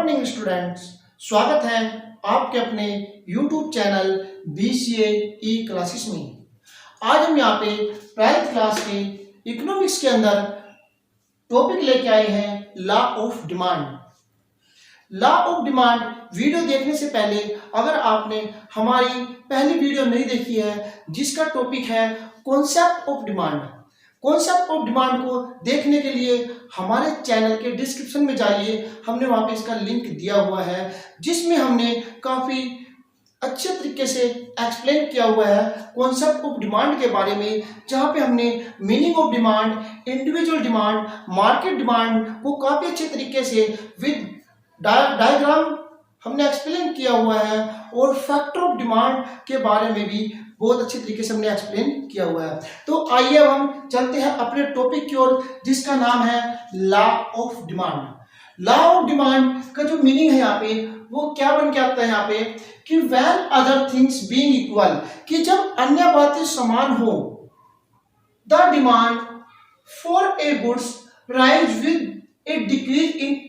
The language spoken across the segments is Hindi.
मॉर्निंग स्टूडेंट्स, स्वागत है आपके अपने YouTube चैनल BCA ई क्लासेस में। आज हम यहाँ पे 12th क्लास के इकोनॉमिक्स के अंदर टॉपिक लेके आए हैं law of demand. Law of demand video देखने से पहले अगर आपने हमारी पहली वीडियो नहीं देखी है जिसका टॉपिक है concept of demand, concept of demand को देखने के लिए हमारे चैनल के डिस्क्रिप्शन में जाइए, हमने वहां पे इसका लिंक दिया हुआ है जिसमें हमने काफी अच्छे तरीके से एक्सप्लेन किया हुआ है कॉन्सेप्ट ऑफ डिमांड के बारे में, जहां पे हमने meaning of demand, individual demand, market demand को काफी अच्छे तरीके से विद डायग्राम हमने एक्सप्लेन किया हुआ है और फैक्टर ऑफ डिमांड के बारे में भी बहुत अच्छे तरीके से हमने एक्सप्लेन किया हुआ है। तो आइए अब हम चलते हैं अपने टॉपिक की ओर जिसका नाम है law of demand. Law of demand का जो मीनिंग है यहाँ पे वो क्या बन के आता है यहाँ पे कि when other things being equal, कि जब अन्य बातें समान हो, the demand for a goods rise with A decrease in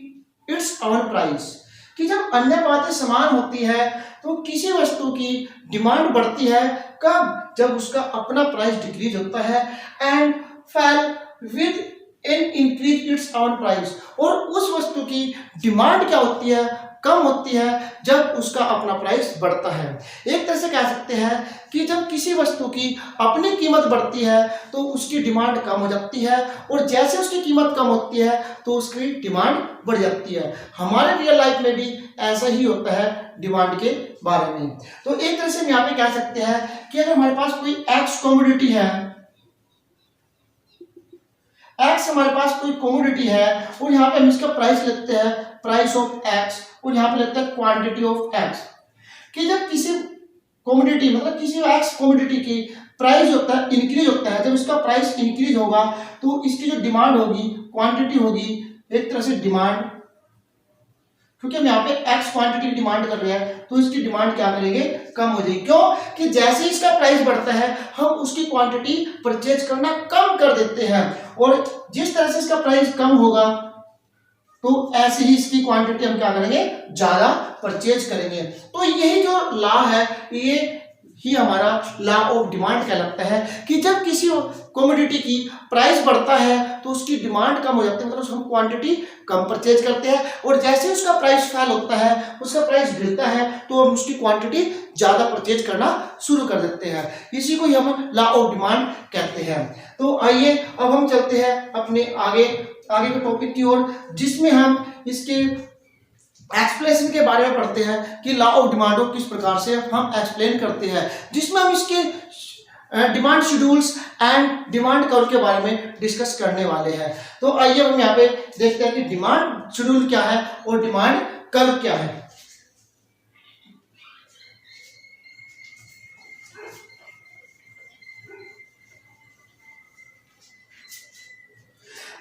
its own price, कि जब अन्य बातें समान होती है तो किसी वस्तु की डिमांड बढ़ती है कब, जब उसका अपना प्राइस डिक्रीज होता है, एंड फैल with an increase its own price, और उस वस्तु की डिमांड क्या होती है, कम होती है जब उसका अपना प्राइस बढ़ता है। एक तरह से कह सकते हैं कि जब किसी वस्तु की अपनी कीमत बढ़ती है तो उसकी डिमांड कम हो जाती है, और जैसे उसकी कीमत कम होती है तो उसकी डिमांड बढ़ जाती है। हमारे रियल लाइफ में भी ऐसा ही होता है डिमांड के बारे में। तो एक तरह से हम यहाँ पे कह सकते हैं कि अगर हमारे पास कोई एक्स कमोडिटी है, एक्स हमारे पास कोई कमोडिटी है और यहाँ पे हम इसका प्राइस लिखते हैं प्राइस ऑफ एक्स, और यहाँ पे लिखते हैं क्वांटिटी ऑफ एक्स, कि जब किसी कमोडिटी मतलब किसी एक्स कमोडिटी की प्राइस होता है इंक्रीज होता है, जब इसका प्राइस इंक्रीज होगा तो इसकी जो डिमांड होगी, क्वांटिटी होगी, एक तरह से डिमांड, क्योंकि हम यहाँ पे एक्स क्वांटिटी की डिमांड कर रहे हैं तो इसकी डिमांड क्या करेंगे, कम हो जाएगी। क्यों कि जैसे इसका प्राइस बढ़ता है हम उसकी क्वांटिटी परचेज करना कम कर देते हैं, और जिस तरह से इसका प्राइस कम होगा तो ऐसे ही इसकी क्वांटिटी हम क्या करेंगे, ज्यादा परचेज करेंगे। तो यही जो लॉ है ये ही हमारा लॉ ऑफ डिमांड कहलाता है, कि जब किसी कमोडिटी की प्राइस बढ़ता है तो उसकी डिमांड कम हो जाती है, मतलब हम क्वांटिटी कम परचेज करते हैं, और जैसे उसका प्राइस फैल होता है, उसका प्राइस गिरता है तो हम उसकी क्वांटिटी ज्यादा परचेज करना शुरू कर देते हैं। इसी को ही हम लॉ ऑफ डिमांड कहते हैं। तो आइए अब हम चलते हैं अपने आगे के टॉपिक की ओर, जिसमें हम इसके एक्सप्लेनेशन के बारे में पढ़ते हैं कि लॉ ऑफ डिमांड को किस प्रकार से हम एक्सप्लेन करते हैं, जिसमें हम इसके demand schedules and demand curve के बारे में डिस्कस करने वाले हैं। तो आइए हम यहाँ पे देखते हैं कि डिमांड शेड्यूल क्या है और डिमांड कर्व क्या है।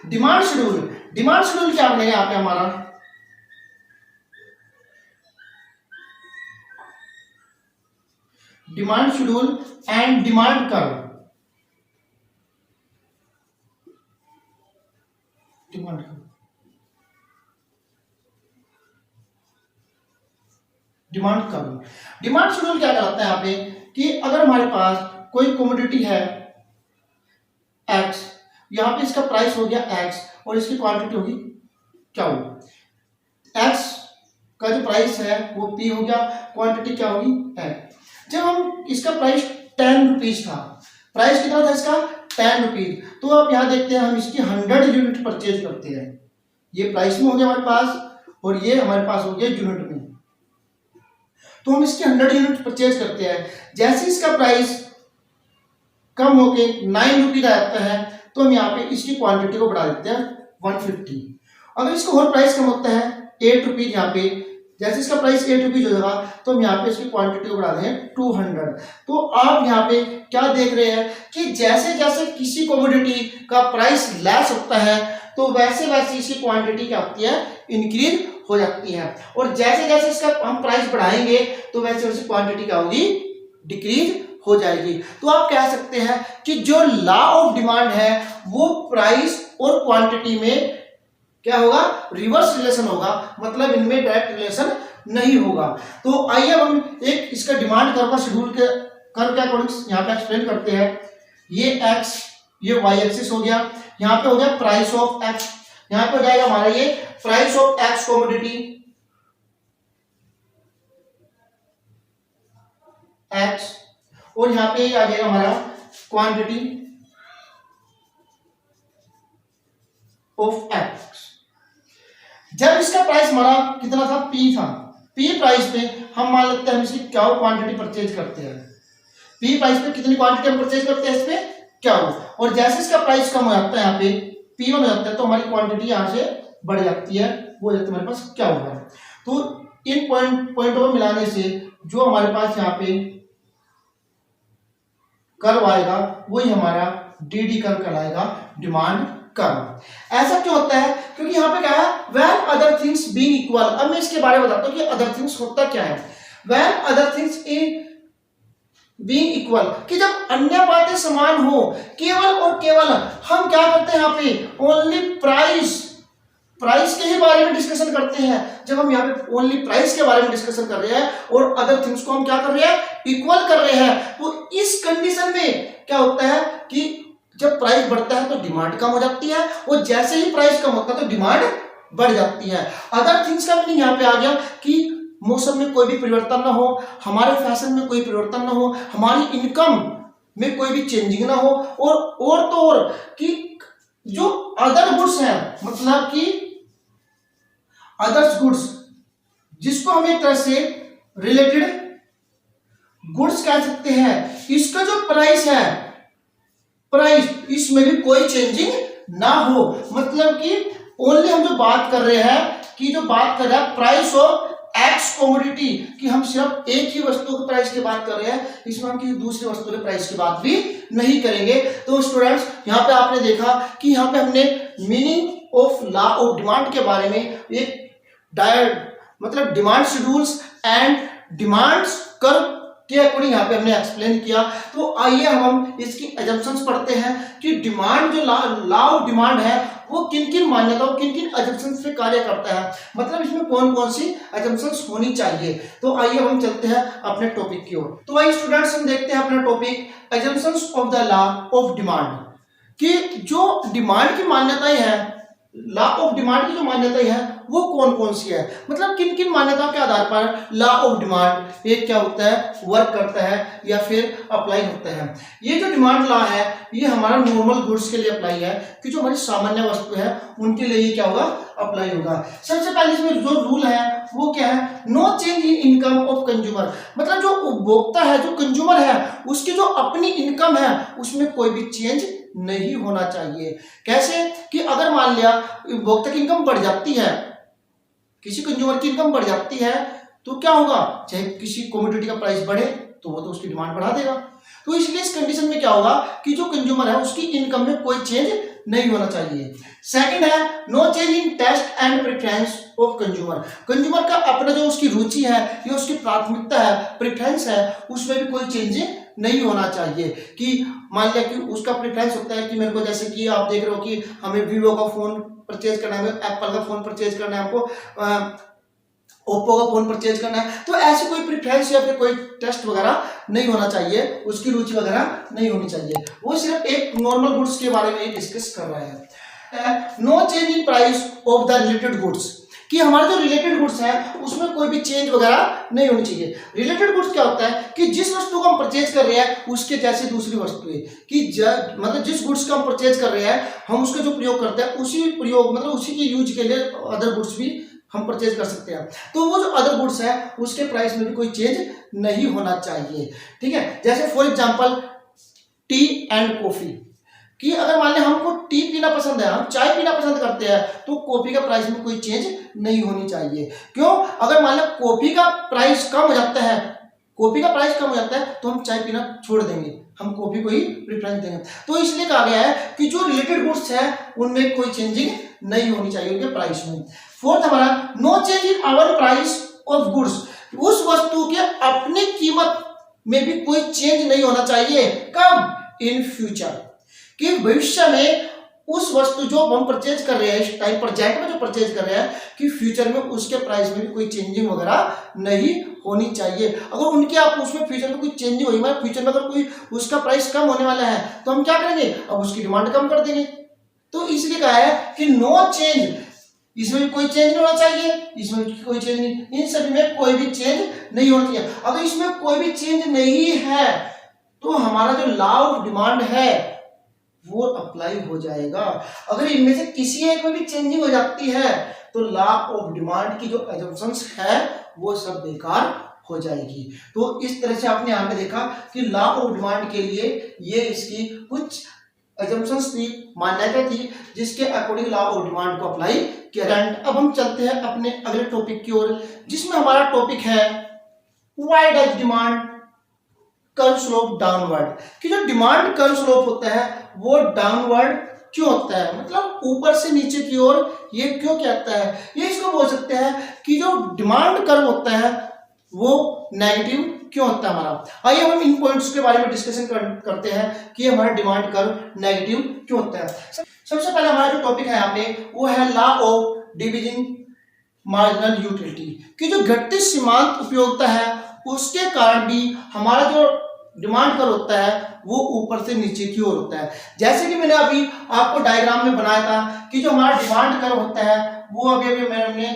डिमांड शेड्यूल क्या बनेगा यहाँ पे हमारा, demand schedule and demand curve. Demand schedule क्या कहलाता है यहाँ पे कि अगर हमारे पास कोई कमोडिटी है एक्स, यहाँ पे इसका प्राइस हो गया एक्स और इसकी क्वांटिटी होगी क्यू, एक्स का जो प्राइस है वो पी हो गया, क्वांटिटी क्या होगी एक्स। जब हम इसका प्राइस 10 रुपीज था, प्राइस कितना था इसका 10 रुपीज, तो आप यहाँ देखते हैं हम इसकी 100 यूनिट परचेज करते हैं, ये प्राइस में हो गया हमारे पास और ये हमारे पास हो गया यूनिट में, तो हम इसकी 100 यूनिट परचेज करते हैं। जैसे इसका प्राइस कम होके 9 रुपीज आता है तो हम यहाँ पे इसकी क्वांटिटी को बढ़ा देते हैं 150। अगर इसका और प्राइस कम होता है 8 रुपीज, यहाँ पे जैसे इसका प्राइस 8 रुपीज हो जाएगा तो हम यहाँ पे इसकी क्वांटिटी को बढ़ा देंगे 200। तो आप यहाँ पे क्या देख रहे हैं कि जैसे जैसे किसी कमोडिटी का प्राइस लेस होता है तो वैसे वैसे इसकी क्वांटिटी क्या होती है, इंक्रीज हो जाती है, और जैसे जैसे इसका हम प्राइस बढ़ाएंगे तो वैसे वैसे क्वांटिटी क्या होगी, डिक्रीज हो जाएगी। तो आप कह सकते हैं कि जो लॉ ऑफ डिमांड है वो प्राइस और क्वांटिटी में क्या होगा, रिवर्स रिलेशन होगा, मतलब इनमें डायरेक्ट रिलेशन नहीं होगा। तो आइए अब हम एक इसका डिमांड कर्व का शेड्यूल के कर्व के अकॉर्डिंग यहाँ पे एक्सप्लेन करते हैं। ये एक्स, ये वाई एक्सिस हो गया, यहाँ पे हो गया प्राइस ऑफ एक्स, यहाँ पे हो जाएगा हमारा ये price of x commodity x, और यहाँ पे आ जाएगा हमारा क्वांटिटी ऑफ एक्स। जब इसका प्राइस हमारा कितना था, पी था, पी प्राइस पे हम मान लेते हैं हम इसकी क्या क्वांटिटी परचेज करते हैं, पी प्राइस पे कितनी क्वांटिटी हम परचेज करते हैं इस पे क्या हो, और जैसे इसका प्राइस कम हो जाता है यहाँ पे पी वन हो जाता है तो हमारी क्वांटिटी यहाँ से बढ़ जाती है, वो जाती है हमारे पास क्या होगा। तो इन पॉइंटों को मिलाने से जो हमारे पास यहाँ पे कर्व आएगा वही हमारा डी कर्व कहलाएगा, डिमांड कर्व। ऐसा क्यों होता है, क्योंकि यहाँ पे क्या है, when other things being equal. अब मैं इसके बारे में बताता हूँ कि अदर थिंग्स होता क्या है। When other things in being equal, कि जब अन्य बातें समान हो, केवल और केवल हम क्या करते हैं यहाँ पे ओनली प्राइस के ही बारे में डिस्कशन करते हैं। जब हम यहाँ पे ओनली प्राइस के बारे में डिस्कशन कर रहे हैं और अदर थिंग्स को हम क्या कर रहे हैं, इक्वल कर रहे हैं, तो इस कंडीशन में क्या होता है कि जब प्राइस बढ़ता है तो डिमांड कम हो जाती है, और जैसे ही प्राइस कम होता है तो डिमांड बढ़ जाती है। अदर थिंग्स का मीनिंग यहाँ पे आ गया कि मौसम में कोई भी परिवर्तन ना हो, हमारे फैशन में कोई परिवर्तन ना हो, हमारी इनकम में कोई भी चेंजिंग ना हो, और तो और कि जो अदर गुड्स हैं, मतलब कि अदर्स गुड्स जिसको हम एक तरह से रिलेटेड गुड्स कह सकते हैं, इसका जो प्राइस है, प्राइस इसमें भी कोई चेंजिंग ना हो। मतलब कि ओनली हम जो बात कर रहे हैं कि जो बात कर रहे हैं प्राइस ऑफ एक्स कमोडिटी, कि हम सिर्फ एक ही वस्तु के प्राइस की बात कर रहे हैं, इसमें हम किसी दूसरी वस्तु के प्राइस की बात भी नहीं करेंगे। तो स्टूडेंट्स यहाँ पे आपने देखा कि यहाँ पे हमने meaning of law of demand के बारे में एक मतलब demand schedules and demands curve के अकॉर्डिंग यहाँ पे हमने एक्सप्लेन किया। तो आइए हम इसकी अजम्पशंस पढ़ते हैं कि डिमांड जो लॉ ऑफ डिमांड है वो किन किन मान्यताओं, किन किन अजम्पशंस पे कार्य करता है, मतलब इसमें कौन कौन सी अजम्पशंस होनी चाहिए। तो आइए हम चलते हैं अपने टॉपिक की ओर। तो आइए स्टूडेंट्स हम देखते हैं अपना topic assumptions of the law of demand, कि जो डिमांड की मान्यताएं हैं, लॉ ऑफ डिमांड की जो मान्यताएं हैं वो कौन कौन सी है, मतलब किन किन मान्यताओं के आधार पर लॉ ऑफ डिमांड एक क्या होता है, वर्क करता है या फिर अप्लाई होता है। ये जो डिमांड लॉ है ये हमारा नॉर्मल गुड्स के लिए अप्लाई है, कि जो हमारी सामान्य वस्तु है उनके लिए ये क्या होगा, अप्लाई होगा। सबसे पहले इसमें जो रूल है वो क्या है, no change in income of consumer, मतलब जो उपभोक्ता है, जो कंज्यूमर है, उसकी जो अपनी इनकम है उसमें कोई भी चेंज नहीं होना चाहिए। कैसे कि अगर मान लिया उपभोक्ता की इनकम बढ़ जाती है, किसी कंज्यूमर की इनकम बढ़ जाती है, तो क्या होगा, चाहे किसी कमोडिटी का प्राइस बढ़े तो वो तो उसकी डिमांड बढ़ा देगा। तो इसलिए इस कंडीशन में क्या होगा कि जो कंज्यूमर है उसकी इनकम में कोई चेंज नहीं होना चाहिए। सेकंड है no change in taste and preference of consumer, consumer का अपना जो उसकी रुचि है या उसकी प्राथमिकता है, प्रेफरेंस है, उसमें भी कोई चेंज नहीं होना चाहिए। कि मान लिया कि उसका प्रेफरेंस होता है कि मेरे को, जैसे कि आप देख रहे हो कि हमें वीवो का फोन परचेज करना है, एप्पल का फोन परचेज करना है, हमको ओप्पो का फोन परचेज करना है, तो ऐसे कोई प्रेफरेंस या फिर कोई टेस्ट वगैरह नहीं होना चाहिए, उसकी रुचि वगैरह नहीं होनी चाहिए। वो सिर्फ एक नॉर्मल गुड्स के बारे में डिस्कस कर रहा है। No change in price of the related goods, कि हमारे जो रिलेटेड गुड्स है उसमें कोई भी चेंज वगैरह नहीं होनी चाहिए। रिलेटेड गुड्स क्या होता है कि जिस वस्तु को हम परचेज कर रहे हैं उसके जैसी दूसरी वस्तु है, कि मतलब जिस गुड्स का हम परचेज कर रहे हैं हम उसका जो प्रयोग करते हैं उसी प्रयोग मतलब उसी के यूज के लिए अदर गुड्स भी हम परचेज कर सकते हैं। तो वो जो अदर गुड्स है उसके प्राइस में भी कोई चेंज नहीं होना चाहिए। ठीक है, जैसे for example T and coffee, कि अगर मान लें हमको टी पीना पसंद है, हम चाय पीना पसंद करते हैं, तो कॉफी का प्राइस में कोई चेंज नहीं होनी चाहिए। क्यों, अगर मान लें कॉफी का प्राइस कम हो जाता है, कॉफी का प्राइस कम हो जाता है तो हम चाय पीना छोड़ देंगे, हम कॉफी को ही प्रेफरेंस देंगे। तो इसलिए कहा गया है कि जो रिलेटेड गुड्स है उनमें कोई चेंजिंग नहीं होनी चाहिए उनके प्राइस में। फोर्थ हमारा no change in our price of goods, उस वस्तु के अपनी कीमत में भी कोई चेंज नहीं होना चाहिए। कब, इन फ्यूचर, कि भविष्य में उस वस्तु जो हम परचेज कर रहे हैं इस टाइम प्रोजेक्ट में जो परचेज कर रहे हैं कि फ्यूचर में उसके प्राइस में भी कोई चेंजिंग वगैरह नहीं होनी चाहिए। अगर उनके आप उसमें फ्यूचर में कोई चेंजिंग हुई, मतलब फ्यूचर में अगर कोई उसका प्राइस कम होने वाला है तो हम क्या करेंगे, अब उसकी डिमांड कम कर देंगे। तो इसलिए कहा है कि नो चेंज, इसमें भी कोई चेंज नहीं होना चाहिए, इसमें भी कोई चेंज नहीं, इन सभी में कोई भी चेंज नहीं होना चाहिए। अगर इसमें कोई भी चेंज नहीं है तो हमारा जो लॉ ऑफ डिमांड है वो अप्लाई हो जाएगा। अगर इनमें से किसी एक में भी चेंजिंग हो जाती है तो लॉ ऑफ डिमांड की जो assumptions है वो सब बेकार हो जाएगी। तो इस तरह से आपने यहाँ पे देखा कि लॉ ऑफ डिमांड के लिए ये इसकी कुछ assumptions थी, मान्यता थी, जिसके अकॉर्डिंग लॉ ऑफ डिमांड को अप्लाई किया जाए। अब हम चलते हैं अपने अगले टॉपिक की ओर, जिसमें हमारा टॉपिक है why does demand curve slope downward. कि जो डिमांड कर्व स्लोप होता है वो डाउनवर्ड क्यों होता है, मतलब ऊपर से नीचे की ओर ये क्यों कहता है। ये इसको बोल सकते हैं कि जो डिमांड कर्व होता है वो नेगेटिव क्यों होता है हमारा। आइए हम इन पॉइंट्स के बारे में डिस्कशन करते हैं कि हमारा डिमांड कर्व नेगेटिव क्यों होता है। सबसे पहले हमारा जो टॉपिक है यहाँ पे वो है लॉ ऑफ डिविजिंग मार्जिनल यूटिलिटी। कि जो घटती सीमांत उपयोगिता है उसके कारण भी हमारा जो डिमांड कर्व होता है वो ऊपर से नीचे की ओर होता है। जैसे कि मैंने अभी आपको डायग्राम में बनाया था कि जो हमारा डिमांड कर्व होता है वो अभी मैंने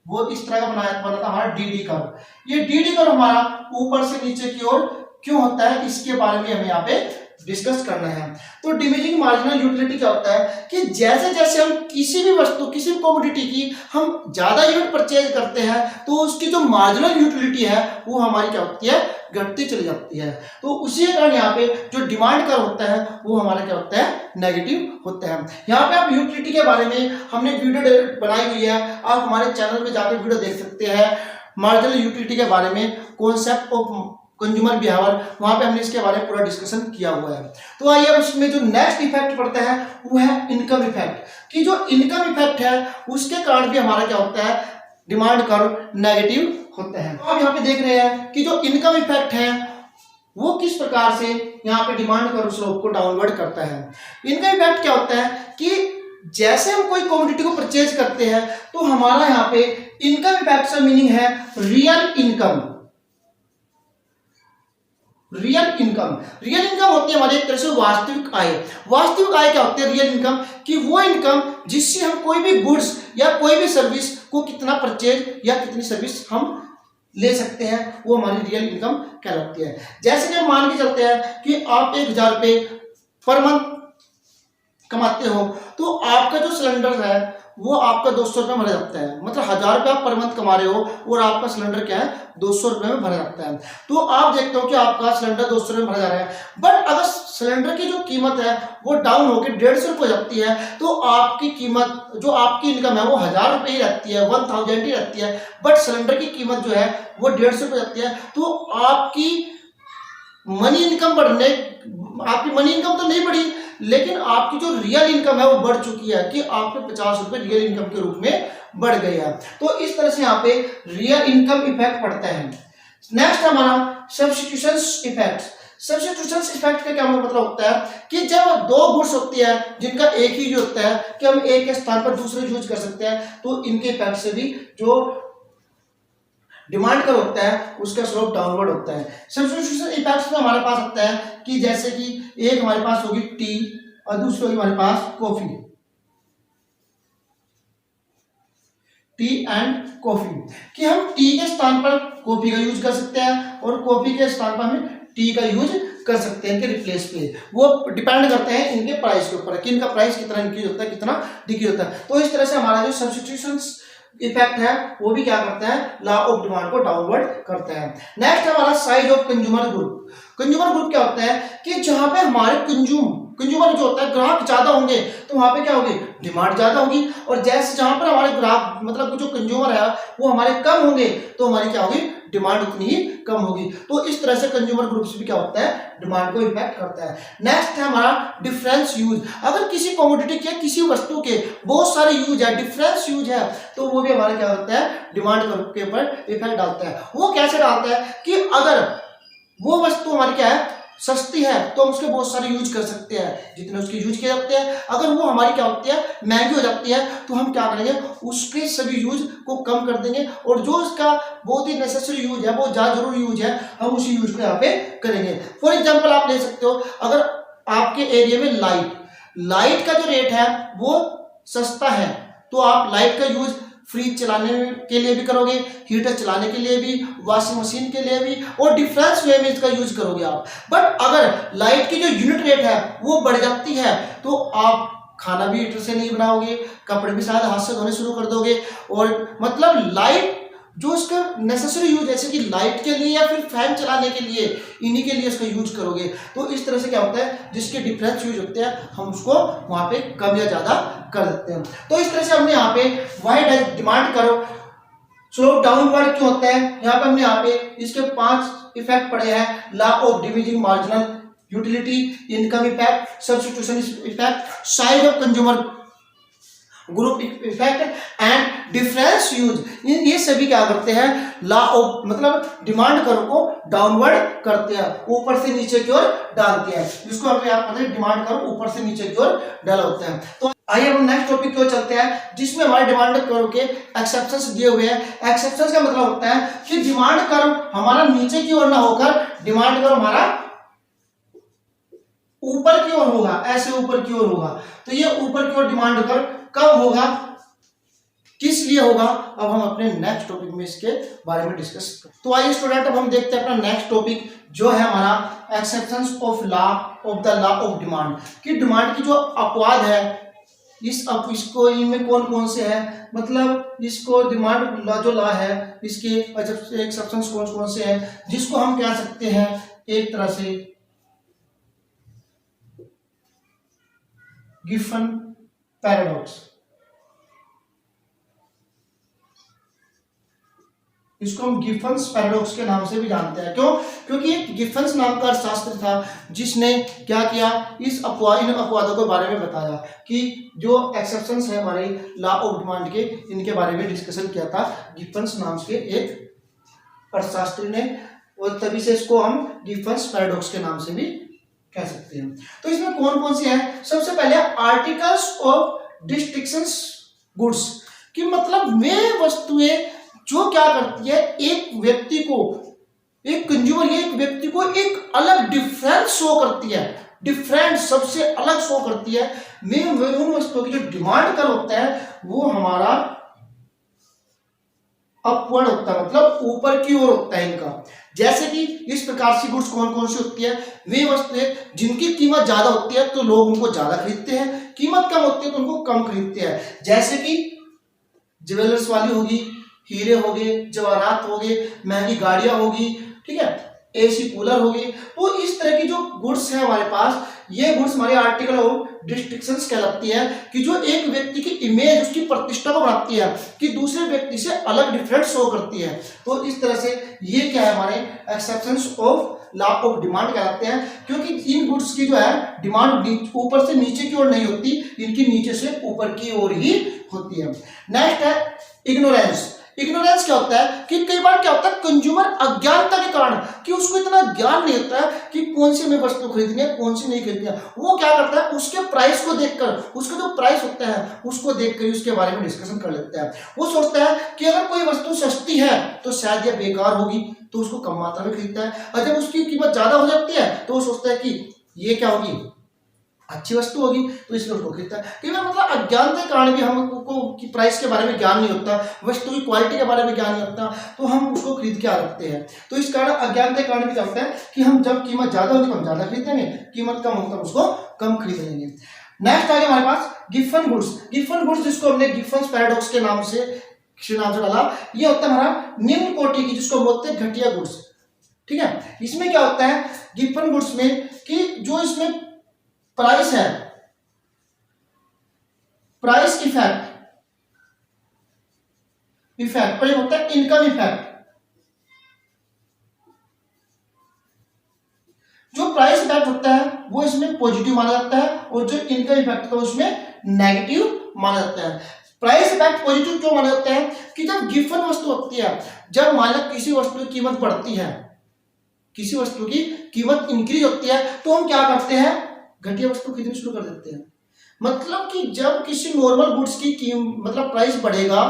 वो इस तरह का बना था हमारा डीडी कर्व। ये डीडी कर्व हमारा ऊपर से नीचे की ओर क्यों होता है इसके बारे में हमें यहाँ पे डिस्कस करना है। तो डिविजिंग मार्जिनल यूटिलिटी क्या होता है कि जैसे जैसे हम किसी भी वस्तु, किसी भी कमोडिटी की हम ज्यादा यूनिट परचेज करते हैं तो उसकी जो मार्जिनल यूटिलिटी है वो हमारी क्या होती है, घटती चली जाती है। तो उसी के कारण यहाँ पे जो डिमांड कर्व होता है वो हमारा क्या होता है, नेगेटिव होता है। यहाँ पे आप यूटिलिटी के बारे में हमने वीडियो बनाई हुई है, आप हमारे चैनल में जाकर वीडियो देख सकते हैं। मार्जिनल यूटिलिटी के बारे में, कॉन्सेप्ट ऑफ कंज्यूमर बिहेवियर, वहां पे हमने इसके बारे में पूरा डिस्कशन किया हुआ है। तो आइए अब इसमें जो नेक्स्ट इफेक्ट पड़ता है वो है इनकम इफेक्ट। कि जो इनकम इफेक्ट है उसके कारण भी हमारा क्या होता है, डिमांड कर्व नेगेटिव होता है। तो आप यहाँ पे देख रहे हैं कि जो इनकम इफेक्ट है वो किस प्रकार से यहाँ पे डिमांड कर्व स्लोप को डाउनवर्ड करता है। इनकम इफेक्ट क्या होता है कि जैसे हम कोई कमोडिटी को परचेज करते हैं तो हमारा यहाँ पे इनकम इफेक्ट का मीनिंग है real income. Real income, real income होती है हमारी एक तरह से वास्तविक आय। वास्तविक आय क्या होती है, रियल इनकम, कि वो इनकम जिससे हम कोई भी गुड्स या कोई भी सर्विस को कितना परचेज या कितनी सर्विस हम ले सकते हैं वो हमारी रियल इनकम कहलाती है। जैसे कि हम मान के चलते हैं कि आप 1000 रुपये पर मंथ कमाते हो तो आपका जो सिलेंडर है वो आपका 200 रुपये में भरा जाता है। मतलब 1000 रुपये आप पर मंथ कमा रहे हो और आपका सिलेंडर क्या है, 200 रुपये में भरा जाता है। तो आप देखते हो कि आपका सिलेंडर 200 रुपये में भरा जा रहा है, बट अगर सिलेंडर की जो कीमत है वो डाउन होकर 150 रुपये हो जाती है तो आपकी कीमत, जो आपकी इनकम है वो 1000 रुपये ही रहती है, 1000 ही रहती है, बट सिलेंडर की कीमत जो है वो 150 रुपये जाती है। तो आपकी मनी इनकम तो नहीं बढ़ी, लेकिन आपकी जो रियल इनकम है वो बढ़ चुकी है कि आपके 50 रुपए रियल इनकम के रूप में बढ़ गए हैं। तो इस तरह से यहाँ पे रियल इनकम इफेक्ट पड़ता है। नेक्स्ट हमारा सब्स्टिट्यूशन इफेक्ट। सब्स्टिट्यूशन इफेक्ट का क्या मतलब होता है कि जब दो गुड्स होती है जिनका एक ही यूज होता है कि हम एक के स्थान पर दूसरे यूज कर सकते हैं, तो इनके इफेक्ट से भी जो डिमांड कर्व होता है उसका स्लोप डाउनवर्ड होता है। सब्स्टिट्यूशन इफेक्ट्स में हमारे पास होता है कि जैसे कि एक हमारे पास होगी टी और दूसरी होगी हमारे पास कॉफी, टी एंड कॉफी, कि हम टी के स्थान पर कॉफी का यूज कर सकते हैं और कॉफी के स्थान पर हम टी का यूज कर सकते हैं इनके रिप्लेस पे। वो डिपेंड करते हैं इनके प्राइस के ऊपर कि इनका प्राइस कितना इंक्रीज होता है, कितना डिक्रीज होता है। तो इस तरह से हमारा जो सब्स्टिट्यूशन इफेक्ट है वो भी क्या करता है, लॉ ऑफ डिमांड को डाउनवर्ड करता है। नेक्स्ट हमारा size of consumer group. Consumer group क्या होता है कि जहां पे हमारे कंज्यूमर जो होता है ग्राहक ज्यादा होंगे तो वहां पे क्या होगी, डिमांड ज्यादा होगी, और जैसे जहां पर हमारे ग्राहक मतलब जो कंज्यूमर है वो हमारे कम होंगे तो हमारी क्या होगी, डिमांड उतनी ही कम होगी। तो इस तरह से कंज्यूमर ग्रुप से भी क्या होता है, डिमांड को इफेक्ट करता है। नेक्स्ट है हमारा डिफरेंस यूज। अगर किसी कमोडिटी के, किसी वस्तु के बहुत सारे यूज है, डिफरेंस यूज है, तो वो भी हमारा क्या होता है, डिमांड के ऊपर इफेक्ट डालता है। वो कैसे डालता है कि अगर वो वस्तु हमारी क्या है, सस्ती है तो हम उसके बहुत सारे यूज कर सकते हैं, जितने उसके यूज किए जाते हैं। अगर वो हमारी क्या होती है, महंगी हो जाती है, तो हम क्या करेंगे, उसके सभी यूज को कम कर देंगे और जो उसका बहुत ही नेसेसरी यूज है, बहुत ज्यादा जरूरी यूज है, हम उसी यूज को यहाँ पे करेंगे। फॉर एग्जाम्पल आप ले सकते हो, अगर आपके एरिया में लाइट का जो रेट है वो सस्ता है, तो आप लाइट का यूज फ्रिज चलाने के लिए भी करोगे, हीटर चलाने के लिए भी, वॉशिंग मशीन के लिए भी, और डिफरेंस वे में इसका यूज करोगे आप। बट अगर लाइट की जो यूनिट रेट है वो बढ़ जाती है, तो आप खाना भी हीटर से नहीं बनाओगे, कपड़े भी शायद हाथ से धोने शुरू कर दोगे, और मतलब लाइट जो इसका नेसेसरी यूज, जैसे कि लाइट के लिए या फिर फैन चलाने के लिए, इन्हीं के लिए इसका यूज करोगे। तो इस तरह से क्या होता है, जिसके डिफरेंस यूज होते हैं हम उसको वहां पे कम या ज्यादा कर देते हैं। तो इस तरह से हमने यहाँ पे वाई डज डिमांड करो स्लो डाउनवर्ड क्यों होता है, यहाँ पे हमने यहाँ पे इसके 5 इफेक्ट पढ़े हैं। Law of diminishing marginal utility, income effect, substitution effect, size of consumer group effect and difference use. ये सभी क्या करते हैं, लॉ ऑफ मतलब डिमांड कर्व को डाउनवर्ड करते हैं, ऊपर से नीचे की ओर डालते हैं, जिसको हमें याद पता है डिमांड कर्व ऊपर से नीचे की ओर डाला होता है। तो आइए हम नेक्स्ट टॉपिक की ओर चलते हैं, जिसमें हमारे डिमांड कर्व के एक्सेप्शंस दिए हुए हैं। एक्सेप्शंस का मतलब होता है कि डिमांड कर्व हमारा नीचे की ओर ना होकर डिमांड कर्व हमारा ऊपर की ओर होगा, ऐसे ऊपर की ओर होगा। तो ये ऊपर की ओर डिमांड कर्व कब होगा, किस लिए होगा, अब हम अपने नेक्स्ट टॉपिक में इसके बारे में डिस्कस करें। तो आइए स्टूडेंट, अब हम देखते हैं अपना नेक्स्ट टॉपिक, जो है हमारा exceptions of law of the law of demand, कि डिमांड की जो अपवाद है, इसको इनमें कौन कौन से हैं, मतलब इसको डिमांड लॉ जो लॉ है, इसके एक्सेप्शंस कौन कौन से हैं, जिसको हम कह सकते हैं एक तरह से गिफन पैराडॉक्स। इसको हम गिफन्स पैराडॉक्स के नाम से भी जानते हैं। क्यों? क्योंकि एक गिफन्स नाम का अर्थशास्त्री था, जिसने क्या किया, इन अपवादों के बारे में बताया कि जो एक्सेप्शंस है हमारे लॉ ऑफ डिमांड के, इनके बारे में डिस्कशन किया था गिफन्स नाम के एक अर्थशास्त्री ने, और तभी से इसको हम गिफन्स पैराडॉक्स के नाम से भी कह सकते हैं। तो इसमें कौन कौन सी है, सबसे पहले आर्टिकल्स ऑफ डिस्टिंक्शंस गुड्स, कि मतलब वे वस्तुएं जो क्या करती है, एक व्यक्ति को, एक कंज्यूमर, एक व्यक्ति को एक अलग डिफरेंस शो करती है, डिफरेंट सबसे अलग शो करती है। में उन वस्तुओं की जो डिमांड कर होता है वो हमारा अपवर्ड होता है, मतलब ऊपर की ओर होता है इनका। जैसे कि इस प्रकार की गुड्स कौन कौन सी होती है, वे वस्तुएं जिनकी कीमत ज्यादा होती है तो लोग उनको ज्यादा खरीदते हैं, कीमत कम होती है तो उनको कम खरीदते हैं। जैसे कि ज्वेलर्स वाली होगी, हीरे हो गए, जवाहरात हो गए, महंगी गाड़ियां होगी, ठीक है, एसी कूलर हो गए। तो इस तरह की जो गुड्स है हमारे पास, ये गुड्स हमारी आर्टिकल ऑफ डिस्टिंक्शंस कहलाती है, कि जो एक व्यक्ति की इमेज, उसकी प्रतिष्ठा को बनाती है, कि दूसरे व्यक्ति से अलग डिफरेंट शो करती है। तो इस तरह से ये क्या है, हमारे exceptions of law of demand कहलाते हैं, क्योंकि इन गुड्स की जो है डिमांड ऊपर से नीचे की ओर नहीं होती, इनकी नीचे से ऊपर की ओर ही होती है। नेक्स्ट है इग्नोरेंस। इग्नोरेंस क्या होता है, कि कई बार क्या होता है, कंज्यूमर अज्ञानता के कारण, कि उसको इतना ज्ञान नहीं होता है कि कौन सी हमें वस्तु खरीदनी है, कौन सी नहीं खरीदनी है। वो क्या करता है, उसके प्राइस को देखकर, उसका जो प्राइस होता है उसको देखकर उसके बारे में डिस्कशन कर लेता है। वो सोचता है कि अगर कोई वस्तु सस्ती है तो शायद यह बेकार होगी, तो उसको कम मात्रा में खरीदता है। और जब उसकी कीमत ज्यादा हो जाती है तो वो सोचता है कि ये क्या होगी, अच्छी वस्तु होगी, तो इसलिए उसको खरीदता है। कई बार मतलब अज्ञानता के कारण भी हमको की प्राइस के बारे में ज्ञान नहीं होता, वस्तु की क्वालिटी के बारे में ज्ञान नहीं होता, तो हम उसको खरीद के आ रखते हैं। तो इस कारण अज्ञानता के कारण भी क्या होता है कि हम जब कीमत ज्यादा होगी तो हम ज्यादा खरीदेंगे, कीमत कम होगी तो उसको कम खरीदेंगे। नेक्स्ट आ गया हमारे पास गिफन गुड्स। गिफन गुड्स जिसको हमने गिफन्स पैराडॉक्स के नाम से डाला, ये होता है हमारा निम्न कोटि की, जिसको बोलते हैं घटिया गुड्स। ठीक है, इसमें क्या होता है गिफन गुड्स में, कि जो इसमें प्राइस है, प्राइस इफेक्ट और एक होता है इनकम इफेक्ट। जो प्राइस इफेक्ट होता है वो इसमें पॉजिटिव माना जाता है, और जो इनकम इफेक्ट होता है उसमें नेगेटिव माना जाता है। प्राइस इफेक्ट पॉजिटिव क्यों माना जाता है, कि जब गिफन वस्तु होती है, जब मान लो किसी वस्तु की कीमत बढ़ती है, किसी वस्तु की कीमत इंक्रीज होती है तो हम क्या करते हैं, घटिया वस्तु खरीदनी शुरू कर देते हैं। मतलब कि जब किसी नॉर्मल गुड्स की मतलब प्राइस बढ़ेगा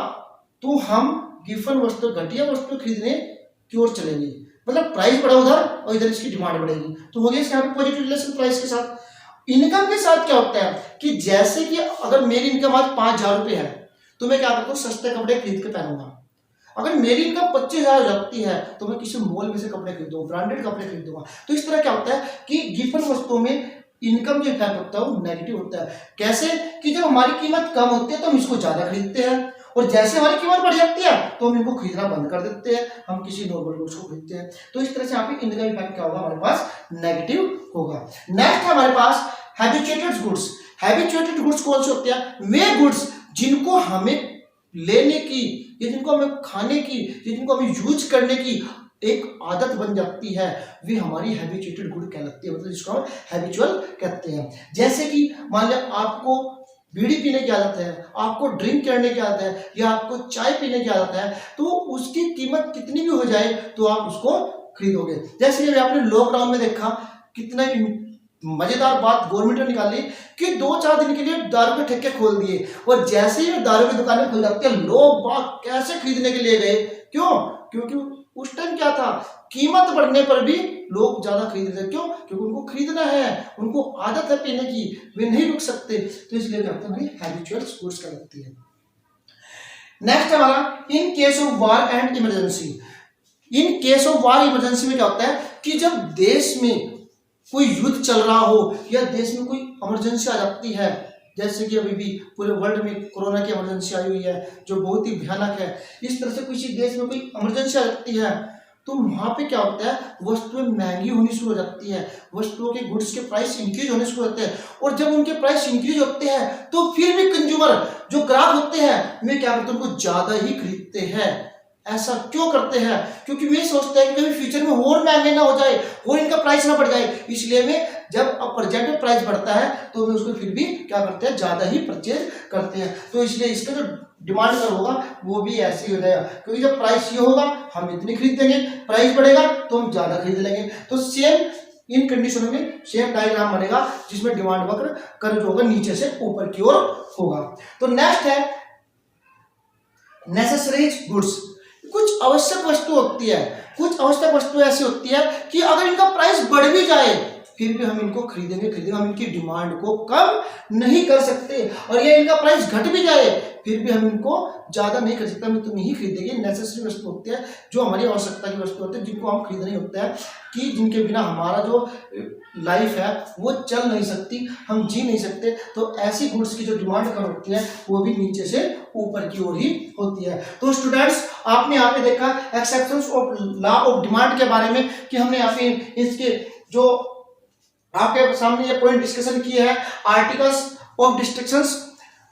तो हम गिवन वस्तु, घटिया वस्तु खरीदने की ओर चलेंगे। मतलब प्राइस बढ़ा उधर और इधर इसकी डिमांड बढ़ेगी, तो हो गया इसका पॉजिटिव रिलेशन प्राइस के साथ। इनकम के साथ क्या होता है कि जैसे कि अगर मेरी इनकम आज 5,000 रुपये है तो मैं क्या करता हूँ, सस्ते कपड़े खरीद के पहनूंगा। अगर मेरी इनकम 25,000 हो जाती है तो मैं किसी मॉल में से कपड़े खरीदूंगा, ब्रांडेड कपड़े खरीदूंगा। तो इस तरह क्या होता है कि गिवन वस्तुओं में इनकम जो इफेक्ट होता है वो नेगेटिव होता है। कैसे कि जब हमारी कीमत कम होती है तो हम इसको ज्यादा खरीदते हैं, और जैसे हमारी कीमत बढ़ जाती है तो हम इनको खरीदना बंद कर देते हैं, हम किसी नॉर्मल गुड्स को खरीदते हैं। तो इस तरह से यहाँ पे इनकम इफेक्ट क्या होगा, हमारे पास नेगेटिव होगा। नेक्स्ट है हमारे पास हैबिचुएटेड गुड्स। हैबिचुएटेड गुड्स कौन से होते हैं, वे गुड्स जिनको हमें लेने की, या जिनको हमें खाने की, या जिनको हमें यूज करने की एक आदत बन जाती है, वे हमारी हैबिचुएटेड गुड कहलाती है, मतलब जिसको हम हैबिचुअल कहते हैं। जैसे कि मान लिया आपको बीड़ी पीने की आदत है, आपको ड्रिंक करने की आदत है, या आपको चाय पीने की आदत है, तो उसकी कीमत कितनी भी हो जाए तो आप उसको खरीदोगे। जैसे कि आपने लॉकडाउन में देखा, कितना मजेदार बात गवर्नमेंट ने निकाली कि 2-4 दिन के लिए दारू के ठेके खोल दिए, और जैसे ही दारू की दुकानें खुल जाती है लोग बाग कैसे खरीदने के लिए गए। क्यों? क्योंकि उस टाइम क्या था, कीमत बढ़ने पर भी लोग ज्यादा खरीद रहे थे। क्यों? क्योंकि उनको खरीदना है, उनको आदत है पीने की, वे नहीं रुक सकते, तो इसलिए कहते हैं हैबिचुअल गुड्स कहलाती है। नेक्स्ट हमारा इन case of war and emergency. In case of war emergency में क्या होता है कि जब देश में कोई युद्ध चल रहा हो या देश में कोई इमरजेंसी आ जाती है, जैसे कि अभी भी पूरे वर्ल्ड में कोरोना की इमरजेंसी आई हुई है जो बहुत ही भयानक है, इस तरह से किसी देश में कोई इमरजेंसी आ जाती है तो वहां पे क्या होता है, वस्तुएं महंगी होनी शुरू हो जाती है, वस्तुओं के गुड्स के प्राइस इंक्रीज होने शुरू होते हैं, और जब उनके प्राइस इंक्रीज होते हैं तो फिर भी कंज्यूमर जो ग्राहक होते हैं वे क्या करते हैं, उनको ज्यादा ही खरीदते हैं। ऐसा क्यों करते हैं? क्योंकि वे सोचते हैं कि कभी फ्यूचर में और महंगे ना हो जाए और इनका प्राइस ना बढ़ जाए, इसलिए वे जब प्रेजेंट में प्राइस बढ़ता है तो वे उसको फिर भी क्या करते हैं, ज्यादा ही परचेज करते हैं। तो इसलिए इसका जो डिमांड कर होगा वो भी ऐसे ही हो जाएगा, क्योंकि जब प्राइस ये होगा हम इतनी खरीदेंगे, प्राइस बढ़ेगा तो हम ज्यादा खरीद लेंगे। तो सेम इन कंडीशनों में सेम डायग्राम बनेगा जिसमें डिमांड वक्र कर्व जो होगा नीचे से ऊपर की ओर होगा। तो नेक्स्ट है नेसेसरीज गुड्स। कुछ आवश्यक वस्तु होती है, कुछ आवश्यक वस्तु ऐसी होती है कि अगर इनका प्राइस बढ़ भी जाए फिर भी हम इनको खरीदेंगे, हम इनकी डिमांड को कम नहीं कर सकते, और ये इनका प्राइस घट भी जाए फिर भी हम इनको ज्यादा नहीं कर सकते, हम इतनी ही खरीदेंगे। नेसेसरी वस्तु होती है जो हमारी आवश्यकता की वस्तु होती है, जिनको हम खरीदना ही होता है, कि जिनके बिना हमारा जो लाइफ है वो चल नहीं सकती, हम जी नहीं सकते। तो ऐसी गुड्स की जो डिमांड कम होती है वो भी नीचे से ऊपर की ओर ही होती है। तो स्टूडेंट्स आपने यहाँ पे देखा exceptions of law of demand के बारे में, कि हमने यहाँ पे इसके जो आपके सामने ये पॉइंट डिस्कशन किए हैं, articles of distinctions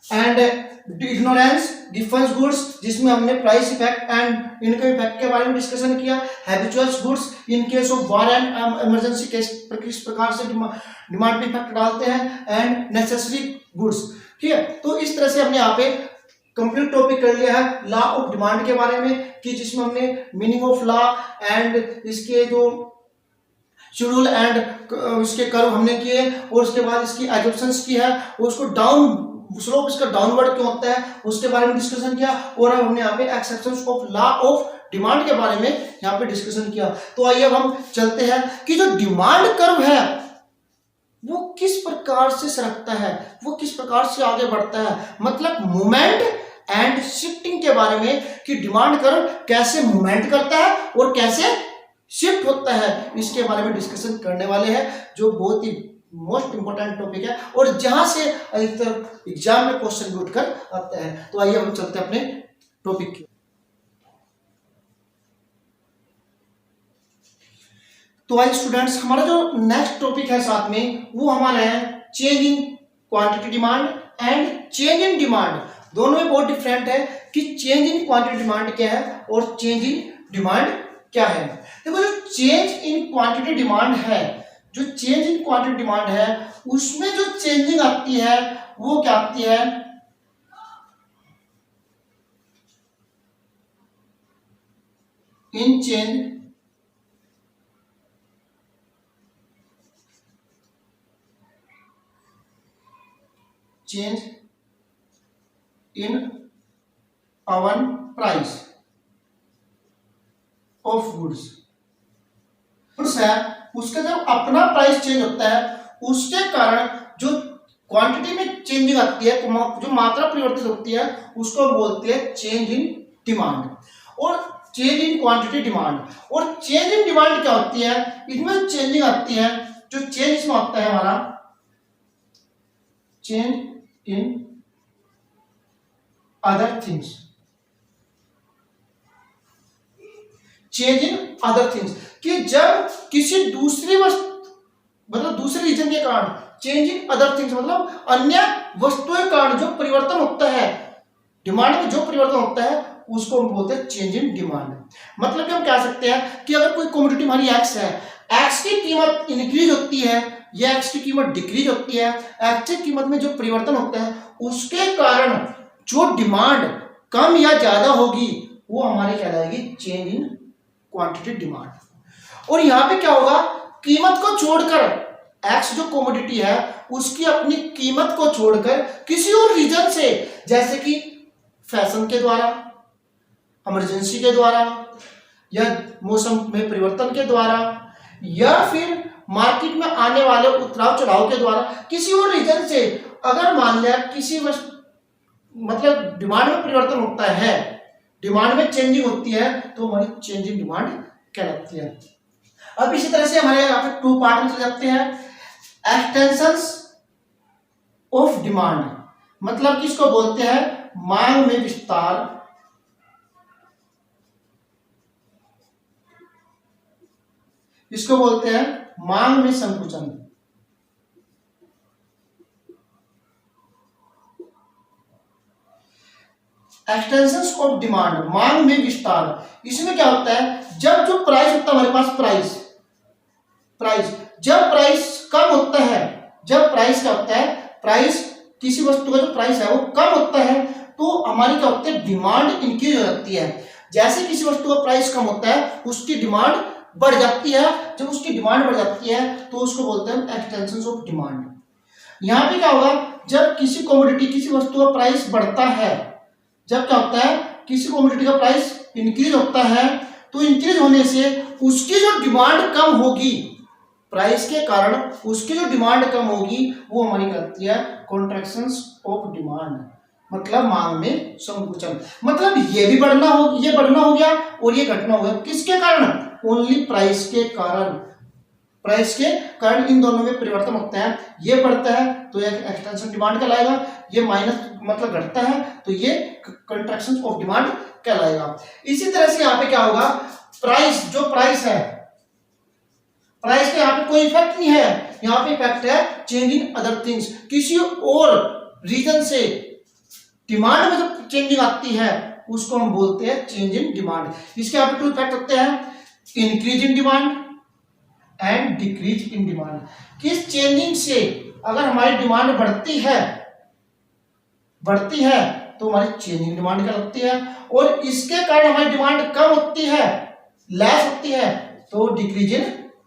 and ignorance defence goods, जिसमें हमने price effect and income effect के बारे में डिस्कशन किया, habitual goods in case of war and emergency case किस प्रकार से डिमांड पे इफेक्ट डालते हैं, एंड नेसेसरी गुड्स। ठीक है, तो इस तरह से हमने यहाँ पे कंप्लीट टॉपिक कर लिया है लॉ ऑफ डिमांड के बारे में, कि जिसमें हमने मीनिंग ऑफ लॉ एंड इसके जो शेड्यूल एंड इसके कर्व हमने किए, और उसके बाद इसकी एजम्पशंस की है, और उसको डाउन स्लोप इसका डाउनवर्ड क्यों होता है उसके बारे में डिस्कशन किया, और अब हमने यहाँ पे exceptions of law of demand के बारे में यहाँ पे डिस्कशन किया। तो आइए अब हम चलते हैं कि जो डिमांड कर्व है वो किस प्रकार से सरकता है, वो किस प्रकार से आगे बढ़ता है, मतलब मूवमेंट एंड शिफ्टिंग के बारे में, कि डिमांड कर्व कैसे मूवमेंट करता है और कैसे शिफ्ट होता है, इसके बारे में डिस्कशन करने वाले हैं, जो बहुत ही मोस्ट इंपोर्टेंट टॉपिक है और जहां से अधिकतर एग्जाम में क्वेश्चन भी उठकर आते हैं। तो आइए हम चलते हैं अपने टॉपिक की। तो आइए स्टूडेंट्स हमारा जो नेक्स्ट टॉपिक है साथ में वो हमारा है change in quantity demand and change in demand. दोनों में बहुत डिफरेंट है कि चेंज इन क्वांटिटी डिमांड क्या है और चेंज इन डिमांड क्या है। देखो जो चेंज इन क्वांटिटी डिमांड है, जो चेंज इन क्वांटिटी डिमांड है उसमें जो चेंजिंग आती है वो क्या आती है, in change change in own price of goods है, उसका जब अपना प्राइस चेंज होता है उसके कारण जो क्वांटिटी में चेंजिंग आती है, जो मात्रा परिवर्तित होती है, उसको बोलते हैं चेंज इन डिमांड और चेंज इन क्वांटिटी डिमांड। और चेंज इन डिमांड क्या होती है, इसमें चेंजिंग आती है, जो चेंज इसमें आता है हमारा change in other things, change in other things कि जब किसी दूसरी वस्तु मतलब दूसरे रीजन के कारण चेंज इन अदर थिंग्स मतलब अन्य वस्तुओं के कारण जो परिवर्तन होता है, डिमांड में जो परिवर्तन होता है उसको हम बोलते हैं चेंज इन डिमांड। मतलब कि हम कह सकते हैं कि अगर कोई कमोडिटी हमारी एक्स है, एक्स की कीमत इंक्रीज होती है या एक्स की कीमत डिक्रीज होती है, एक्स की कीमत में जो परिवर्तन होता है उसके कारण जो डिमांड कम या ज्यादा होगी वो हमारी कहलाएगी चेंज इन क्वांटिटी डिमांड। और यहां पे क्या होगा, कीमत को छोड़कर एक्स जो कमोडिटी है उसकी अपनी कीमत को छोड़कर किसी और रीजन से, जैसे कि फैशन के द्वारा, इमरजेंसी के द्वारा या मौसम में परिवर्तन के द्वारा या फिर मार्केट में आने वाले उतार चढ़ाव के द्वारा, किसी और रीजन से अगर मान लिया किसी मतलब डिमांड में परिवर्तन होता है, डिमांड में चेंजिंग होती है तो हमारी चेंजिंग डिमांड कहलाती है। अब इसी तरह से हमारे यहाँ पे टू पार्ट में चले जाते हैं। एक्सटेंशंस ऑफ डिमांड मतलब किसको बोलते हैं, मांग में विस्तार, इसको बोलते हैं मांग में संकुचन। एक्सटेंशंस ऑफ डिमांड मांग में विस्तार, इसमें क्या होता है, जब जो प्राइस होता है हमारे पास प्राइस जब प्राइस कम होता है, जब प्राइस क्या होता है, प्राइस किसी वस्तु का जो प्राइस है वो कम होता है तो हमारी क्या होती है, डिमांड इंक्रीज हो जाती है। जैसे किसी वस्तु का प्राइस कम होता है उसकी डिमांड बढ़ जाती है, जब उसकी डिमांड बढ़ जाती है तो उसको बोलते हैं एक्सटेंशंस ऑफ डिमांड। यहां पे क्या होगा, जब किसी कमोडिटी किसी वस्तु का प्राइस बढ़ता है, जब क्या होता है किसी कमोडिटी का प्राइस इंक्रीज होता है तो इंक्रीज होने से उसकी जो डिमांड कम होगी, प्राइस के कारण उसकी जो डिमांड कम होगी वो हमारी कहती है कॉन्ट्रैक्शंस ऑफ डिमांड, मतलब मांग में संकुचन। मतलब ये भी बढ़ना हो, ये बढ़ना हो गया और ये घटना हो गया, किसके कारण, ओनली प्राइस के कारण। प्राइस के कारण इन दोनों में परिवर्तन होता है, ये बढ़ता है तो ये एक्सटेंशन डिमांड कहलाएगा, ये माइनस मतलब घटता है तो ये कंट्रैक्शन ऑफ डिमांड कहलाएगा। इसी तरह से यहाँ पे क्या होगा, प्राइस जो प्राइस है, प्राइस का यहाँ पे कोई इफेक्ट नहीं है, यहाँ पे इफेक्ट है चेंज इन अदर थिंग्स, किसी और रीजन से डिमांड में जो चेंजिंग आती है उसको हम बोलते हैं चेंज इन डिमांड। इसके यहाँ पे टू इफेक्ट होते हैं, increase in demand and decrease in demand. किस चेंजिंग से अगर हमारी डिमांड बढ़ती है तो हमारी चेंजिंग डिमांड कहलाती है, और इसके कारण हमारी डिमांड कम होती है, लेस होती है तो डिक्रीज इन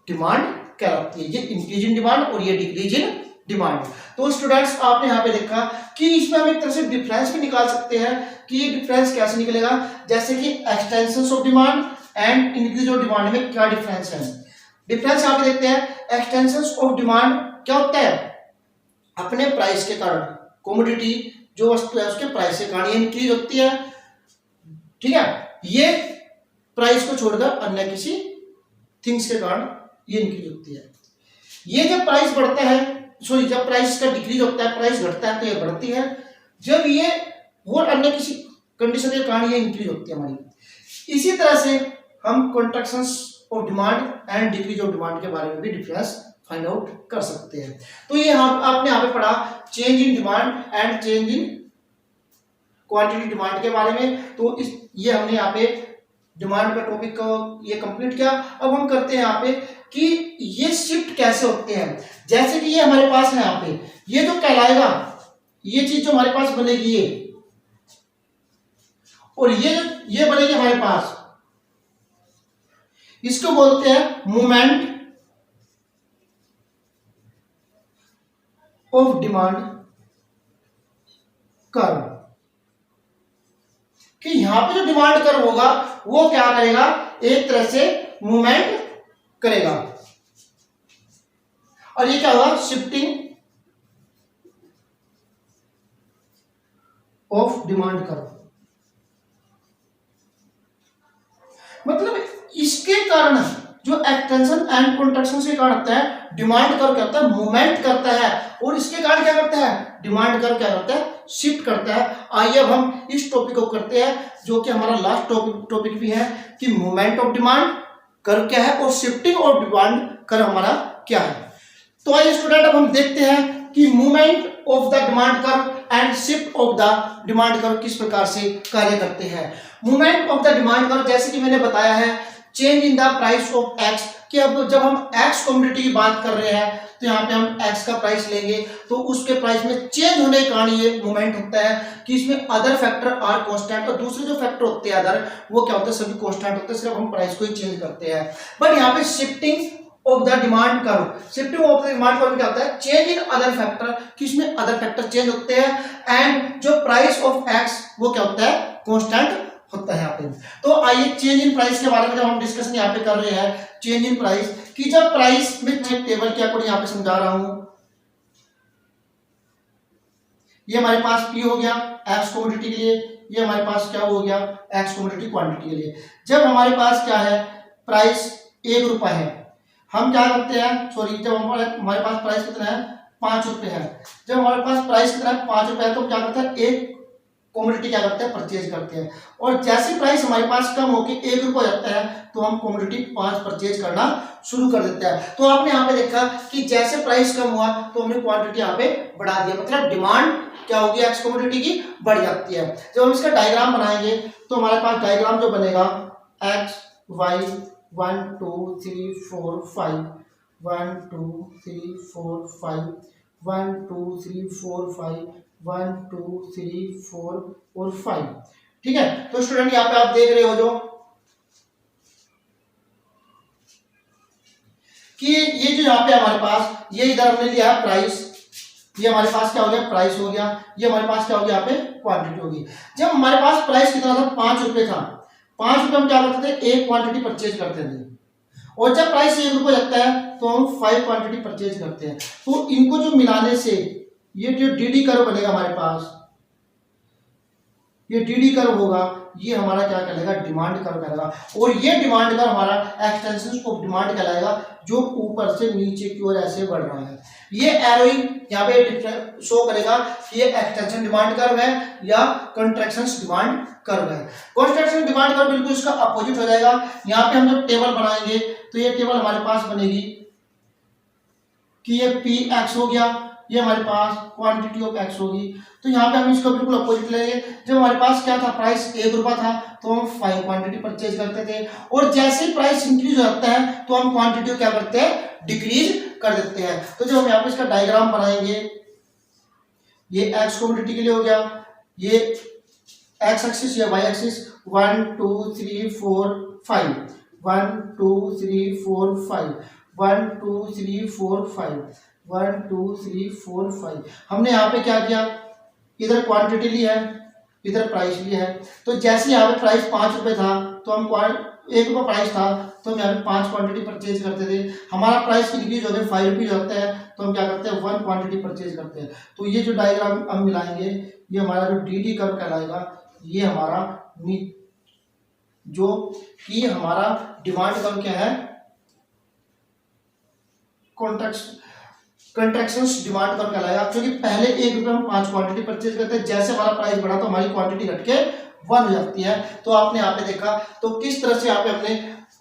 डिमांड कहलाती है। ये इंक्रीज इन डिमांड और ये डिक्रीज इन डिमांड। तो स्टूडेंट्स आपने यहाँ पे देखा कि इसमें हम एक तरह से डिफरेंस भी निकाल सकते हैं कि ये डिफरेंस कैसे निकलेगा, जैसे कि extensions of demand and increase of demand में क्या डिफरेंस है। डिफरेंस यहाँ पे देखते हैं, एक्सटेंशंस ऑफ डिमांड क्या होता है, अपने प्राइस के कारण, कमोडिटी जो वस्तु है उसके प्राइस के कारण ये इंक्रीज होती है, ठीक है, ये प्राइस को छोड़कर अन्य किसी थिंग्स के कारण ये इंक्रीज होती है। ये जब प्राइस बढ़ता है, सॉरी जब प्राइस का डिक्रीज होता है, प्राइस घटता है तो ये बढ़ती है, जब ये और अन्य किसी कंडीशन के कारण ये इंक्रीज होती है हमारी। इसी तरह से हम contractions of demand and decrease of demand के बारे में भी डिफरेंस फाइंड आउट कर सकते हैं। तो ये आपने यहाँ पे पढ़ा change in demand and change in quantity demand के बारे में। तो ये हमने यहाँ पे डिमांड का टॉपिक ये कंप्लीट किया। अब हम करते हैं यहाँ पे कि ये शिफ्ट कैसे होते हैं। जैसे कि ये हमारे पास है यहाँ पे, ये जो कहलाएगा, ये चीज जो हमारे पास बनेगी ये, और ये बनेगी हमारे पास, इसको बोलते हैं मूवमेंट ऑफ डिमांड कर्व, कि यहां पे जो डिमांड कर्व होगा वो क्या करेगा, एक तरह से मूवमेंट करेगा, और ये क्या होगा, शिफ्टिंग ऑफ डिमांड कर्व। मतलब इसके कारण जो एक्सटेंशन एंड कॉन्ट्रैक्शन के कारण होता है, डिमांड कर्व क्या होता है, मूवमेंट करता है, और इसके कारण क्या करता है, डिमांड कर्व क्या करता है, शिफ्ट करता है। आइए अब हम इस टॉपिक को करते हैं, जो कि हमारा लास्ट टॉपिक भी है, कि मूवमेंट ऑफ डिमांड कर्व क्या है और शिफ्टिंग ऑफ डिमांड कर्व हमारा क्या है। तो आइए स्टूडेंट, अब हम देखते हैं कि movement of the demand curve and shift of the demand curve किस प्रकार से कार्य करते हैं। Movement of the demand curve, जैसे कि मैंने बताया है, change in the price of x, कि अब जब हम एक्स कमोडिटी की बात कर रहे हैं तो यहाँ पे हम एक्स का प्राइस लेंगे, तो उसके प्राइस में चेंज होने के कारण ये मूवमेंट होता है, कि इसमें अदर फैक्टर आर कांस्टेंट, और दूसरे जो फैक्टर होते हैं अदर, वो क्या होते हैं, सभी कांस्टेंट होते हैं, सिर्फ हम प्राइस को ही चेंज करते हैं। बट यहाँ पे shifting of the demand curve, shifting of the demand curve क्या होता है, चेंज इन अदर फैक्टर, कि इसमें अदर फैक्टर चेंज होते हैं, एंड जो प्राइस ऑफ एक्स वो क्या होता है, कांस्टेंट होता है यहाँ पे। तो आइए चेंज इन प्राइस के बारे में जब हम डिस्कशन यहाँ पे कर रहे हैं, चेंज इन प्राइस, कि जब प्राइस में टेबल के अकॉर्डिंग यहाँ पे समझा रहा हूं, ये हमारे पास पी हो गया एक्स कमोडिटी के लिए, ये हमारे पास क्या हो गया, एक्स कमोडिटी क्वांटिटी के लिए। जब हमारे पास क्या है, प्राइस 1 रुपया है, हम क्या करते हैं, सॉरी, जब हमारे पास प्राइस कितना है, 5 रुपए है, जब हमारे पास प्राइस कितना है, 5 रुपए है, तो क्या करते हैं, एक कमोडिटी क्या करते हैं, परचेज करते हैं, और जैसे प्राइस हमारे पास कम होकर 1 रुपया जाता है, तो हम कमोडिटी 5 परचेज करना शुरू कर देते हैं। तो आपने यहाँ पे देखा कि जैसे प्राइस कम हुआ तो हमने क्वांटिटी यहाँ पे बढ़ा दिया, मतलब डिमांड क्या होगी, एक्स कमोडिटी की बढ़ जाती है। जब हम इसका डायग्राम बनाएंगे तो हमारे पास डायग्राम जो बनेगा, एक्स वाई 1 2 3 4 5 1 2 3 4 5 1 2 3 4 5 1 2 3 4 और 5, ठीक है। तो स्टूडेंट यहाँ पे आप देख रहे हो जो कि ये जो यहाँ पे हमारे पास, ये इधर हमने लिया है प्राइस, ये हमारे पास क्या हो गया, प्राइस हो गया, ये हमारे पास क्या हो गया, यहाँ पे क्वांटिटी होगी। जब हमारे पास प्राइस कितना था, 5 रुपए था, 5 रुपए हम क्या करते थे, एक क्वांटिटी परचेज करते थे, और जब प्राइस 1 रुपया जाता है तो हम 5 क्वांटिटी परचेज करते हैं। तो इनको जो मिलाने से ये जो डीडी कर्व बनेगा हमारे पास, ये डीडी कर्व होगा, ये हमारा क्या कहलाएगा, डिमांड कर्व कहलाएगा, और ये डिमांड कर्व हमारा एक्सटेंशन ऑफ डिमांड कहलाएगा, जो ऊपर से नीचे की ओर ऐसे बढ़ रहा है। ये एरोइंग यहाँ पे शो करेगा कि ये एक्सटेंशन डिमांड कर्व है या कंट्रैक्शन डिमांड कर्व है। कंट्रैक्शन डिमांड कर्व बिल्कुल इसका अपोजिट हो जाएगा। यहाँ पे हम जब टेबल बनाएंगे तो ये टेबल हमारे पास बनेगी कि ये पी एक्स हो गया, ये हमारे पास क्वांटिटी ऑफ एक्स होगी, तो यहाँ पे हम इसको बिल्कुल अपोजिट लेंगे। जब हमारे पास क्या था, प्राइस 1 रुपया था, तो हम 5 क्वांटिटी परचेज करते थे, और जैसे प्राइस इंक्रीज हो जाता है तो हम क्वांटिटी को क्या करते हैं, डिक्रीज कर देते हैं। तो जब हम यहाँ पे इसका डायग्राम बनाएंगे, ये एक्स कमोडिटी के लिए हो गया, ये एक्स एक्सिस या वाई एक्सिस 1 2 3 4 5 1 2 3 4 5 1 2 3 4 5 1 2 3 4 5। हमने यहाँ पे क्या किया, इधर क्वांटिटी ली है, इधर प्राइस लिया है। तो जैसे यहाँ पे प्राइस 5 रुपए था तो हम 1 रुपया प्राइस था तो हम यहाँ पे 5 क्वांटिटी परचेज करते थे। हमारा प्राइस इंक्रीज हो गया 5 रुपीज होता है तो हम क्या करते हैं 1 क्वांटिटी परचेज करते हैं। तो ये जो डायग्राम हम मिलाएंगे, ये हमारा जो डी डी कर्व कहलाएगा, ये हमारा जो कि हमारा डिमांड कर्व क्या है, कंट्रैक्शन डिमांड कर्व कहलाएगा, क्योंकि पहले 1 रुपये हम 5 क्वांटिटी परचेज करते हैं, जैसे हमारा प्राइस बढ़ा तो हमारी क्वांटिटी घट के 1 हो जाती है। तो आपने यहाँ पे देखा तो किस तरह से यहाँ पे अपने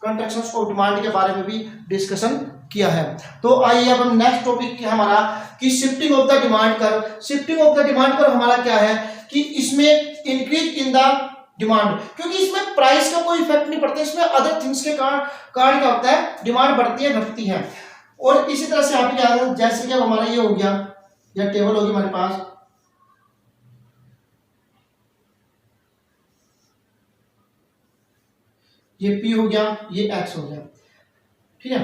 कंट्रैक्शन ऑफ डिमांड के बारे में भी डिस्कशन किया है। तो आइए अब हम नेक्स्ट टॉपिक है हमारा कि shifting of the demand curve. Shifting of the demand curve हमारा क्या है कि इसमें इंक्रीज इन द डिमांड, क्योंकि इसमें प्राइस का कोई इफेक्ट नहीं पड़ता, इसमें अदर थिंग्स के कारण क्या होता है, डिमांड बढ़ती है घटती है। और इसी तरह से आप क्या है, जैसे कि अब हमारा ये हो गया या टेबल होगी हमारे पास, ये P हो गया, ये X हो गया, ठीक है।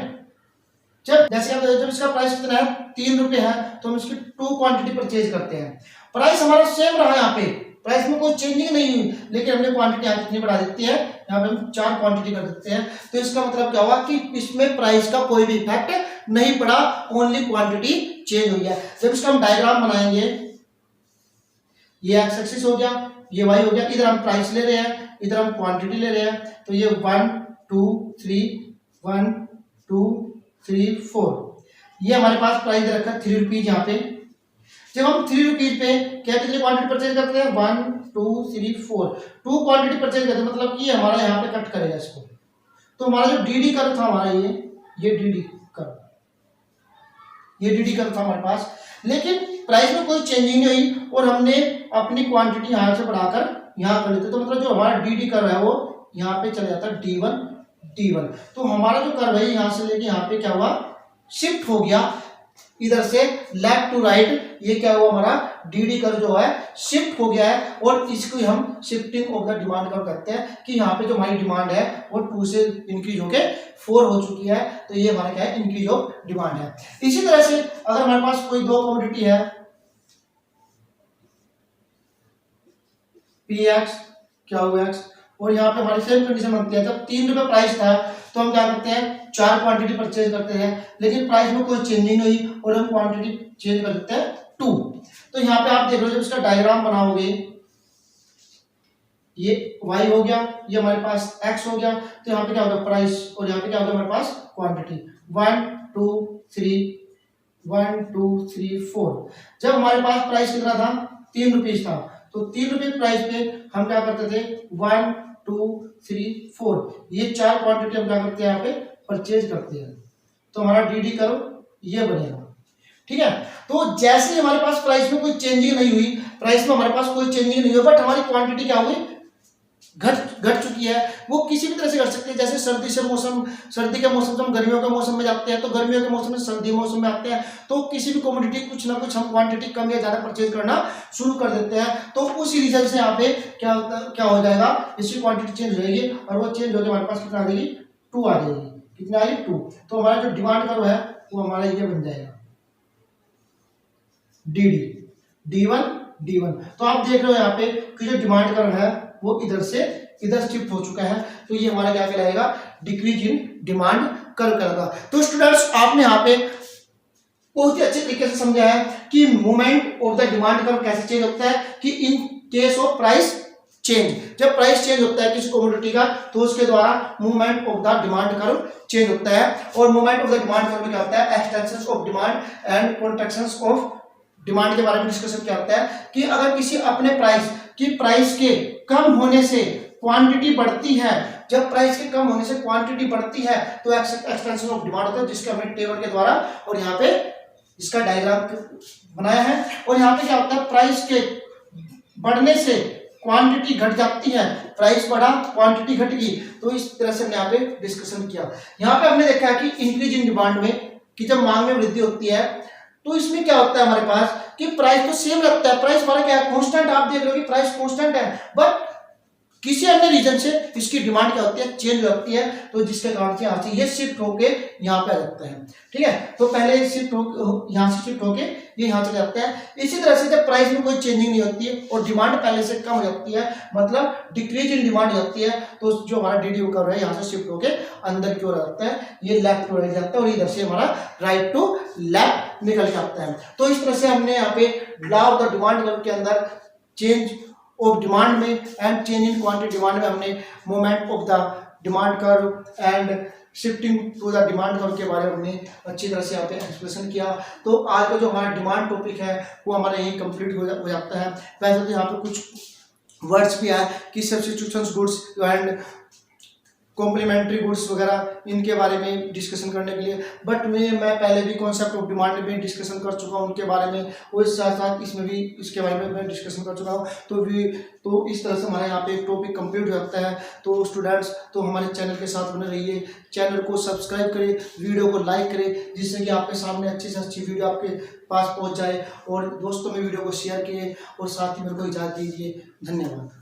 जब जैसे जब इसका प्राइस कितना है 3 रुपये है तो हम इसकी 2 क्वांटिटी परचेज करते हैं। प्राइस हमारा सेम रहा यहाँ पे, प्राइस में कोई चेंजिंग नहीं हुई, लेकिन हमने क्वांटिटी यहाँ कितनी बढ़ा देती है, यहाँ पे हम 4 क्वांटिटी कर देते हैं। तो इसका मतलब क्या हुआ कि इसमें प्राइस का कोई भी इफेक्ट नहीं पड़ा, ओनली क्वांटिटी चेंज हुई है। जब इसका हम डायग्राम बनाएंगे, ये एक्स एक्सिस हो गया, ये वाई हो गया, इधर हम प्राइस ले रहे हैं, इधर हम क्वांटिटी ले रहे हैं, तो ये 1 2 3 1 2 3 4, ये हमारे पास प्राइस रखा है 3 रुपीज। यहाँ पे जब हम 3 रुपीज पे क्या कितनी क्वांटिटी परचेज करते हैं, 1 2 3 4, 2 क्वांटिटी परचेज करते हैं, मतलब कि हमारा यहाँ पे कट करेगा इसको। तो हमारा जो डीडी कर्व था हमारा ये डीडी कर्व, ये डीडी कर्व था हमारे पास, लेकिन प्राइस में कोई चेंजिंग नहीं हुई और हमने अपनी क्वांटिटी यहाँ से बढ़ाकर यहाँ कर लेते, तो मतलब जो हमारा डीडी कर्व है वो यहाँ पे चले जाता है D1। तो हमारा जो कर्व है यहाँ से लेके यहाँ पे क्या हुआ, शिफ्ट हो गया इधर से लेफ्ट टू राइट। ये क्या हुआ, हमारा डीडी कर्व जो है शिफ्ट हो गया है, और इसको हम shifting of the demand curve कहते हैं कि यहाँ पे जो हमारी डिमांड है वो 2 से इंक्रीज होके 4 हो चुकी है, तो ये हमारा क्या है, इंक्रीज ऑफ डिमांड है। इसी तरह से अगर हमारे पास कोई 2 कमोडिटी है, पी एक्स क्या हुआ एक्स, और यहाँ पे हमारी सेम कंडीशन बनती है, जब 3 रुपये प्राइस था तो हम क्या करते हैं 4 क्वांटिटी परचेज करते हैं, लेकिन प्राइस में कोई चेंजिंग नहीं हुई और हम क्वांटिटी चेंज कर देते हैं 2। तो यहाँ पे आप देख लो, जब इसका डायग्राम बनाओगे, ये y हो गया, ये हमारे पास x हो गया, तो यहाँ पे क्या होगा प्राइस, और यहाँ पे क्या होगा हमारे पास क्वांटिटी 1 2 3 1 2 3 4। जब हमारे पास प्राइस कितना था, 3 रुपीज था, तो 3 रुपये प्राइस पे हम क्या करते थे 1 2 3 4, ये 4 क्वांटिटी हम क्या करते हैं यहाँ पे परचेज करते हैं, तो हमारा डीडी कर्व ये बनेगा। ठीक है, तो जैसे ही हमारे पास प्राइस में कोई चेंजिंग नहीं हुई, प्राइस में हमारे पास कोई चेंजिंग नहीं हुई, बट हमारी क्वांटिटी क्या हुई, घट चुकी है। वो किसी भी तरह से घट सकती है, जैसे सर्दी के मौसम से हम गर्मियों के मौसम में जाते हैं, तो गर्मियों के मौसम में सर्दी मौसम में आते हैं, तो किसी भी कमोडिटी कुछ ना कुछ हम क्वांटिटी कम या ज्यादा परचेज करना शुरू कर देते हैं, तो उसी रीजन से यहाँ पे क्या हो जाएगा, इसकी क्वांटिटी चेंज हो जाएगी, और वो चेंज होकर हमारे पास कितना आ जाएगी, 2 आ जाएगी। कितना आएगी 2, तो हमारा जो डिमांड कर्व है वो हमारा ये बन जाएगा D1। तो आप देख रहे हो यहाँ पे कि जो डिमांड कर्व है वो इधर से इधर शिफ्ट हो चुका है, तो ये हमारा क्या कहलाएगा, डिक्रीज इन डिमांड कर्व कहलाएगा। तो स्टूडेंट्स आपने यहाँ पे बहुत ही अच्छे तरीके से समझा है कि movement of the demand curve कैसे चेंज होता है, कि इन केस ऑफ प्राइस चेंज, जब प्राइस चेंज होता है किसी कमोडिटी का, तो उसके द्वारा movement of the demand curve change होता है। और movement of the demand curve में क्या होता है, extension of demand and contraction of demand के बारे में डिस्कशन क्या होता है, कि अगर किसी अपने प्राइस के कम होने से क्वांटिटी बढ़ती है, जब प्राइस के कम होने से क्वांटिटी बढ़ती है तो एक्सटेंशन ऑफ डिमांड होता है, जिसके हमने टेबल के द्वारा और यहाँ पे इसका डायग्राम बनाया है। और यहाँ पे क्या होता है, प्राइस के बढ़ने से क्वांटिटी घट जाती है, प्राइस बढ़ा क्वांटिटी घट गई, तो इस तरह से हमने यहाँ पे डिस्कशन किया। यहाँ पे हमने देखा है कि इंक्रीज इन डिमांड में, कि जब मांग में वृद्धि होती है तो इसमें क्या होता है हमारे पास, कि प्राइस तो सेम लगता है, प्राइस हमारा क्या है, कांस्टेंट। आप देख रहे हो कि प्राइस कांस्टेंट है, बट किसी अन्य रीजन से इसकी डिमांड क्या होती है, चेंज होती है, तो जिसके कारण से यहाँ से ये शिफ्ट होके यहाँ पे आ जाता है। ठीक है, तो पहले शिफ्ट हो यहाँ से शिफ्ट होके ये यहाँ चले जाता है। इसी तरह से जब प्राइस में कोई चेंजिंग नहीं होती है और डिमांड पहले से कम हो जाती है, मतलब डिक्रीज इन डिमांड हो जाती है, तो जो हमारा डी कर रहा है यहाँ से शिफ्ट होके अंदर की ओर आ जाता है, ये लेफ्ट टू राइट जाता है, और इधर से हमारा राइट टू लेफ्ट निकल जाता है। तो इस तरह से हमने यहाँ पे लॉ ऑफ द डिमांड के अंदर चेंज ऑफ डिमांड में and change in quantity demand में हमने moment of the demand curve and shifting to the demand curve के बारे में हमने अच्छी तरह से यहाँ पे एक्सप्लेनेशन किया। तो आज का जो हमारा डिमांड टॉपिक है वो हमारा यही कंप्लीट हो जाता है। वैसे तो यहाँ पे कुछ वर्ड्स भी आए कि substitutions goods and complementary goods वगैरह, इनके बारे में डिस्कशन करने के लिए, बट मैं पहले भी कॉन्सेप्ट ऑफ डिमांड में डिस्कशन कर चुका हूँ उनके बारे में, और साथ साथ इसमें भी इसके बारे में मैं डिस्कशन कर चुका हूँ। तो इस तरह से हमारे यहाँ पे एक टॉपिक कंप्लीट हो जाता है। तो स्टूडेंट्स तो हमारे चैनल के साथ बने रहिए, चैनल को सब्सक्राइब करें, वीडियो को लाइक करें, जिससे कि आपके सामने अच्छी से अच्छी वीडियो आपके पास पहुँच जाए, और दोस्तों में वीडियो को शेयर किए और साथ ही मेरे को इजाज़त दीजिए। धन्यवाद।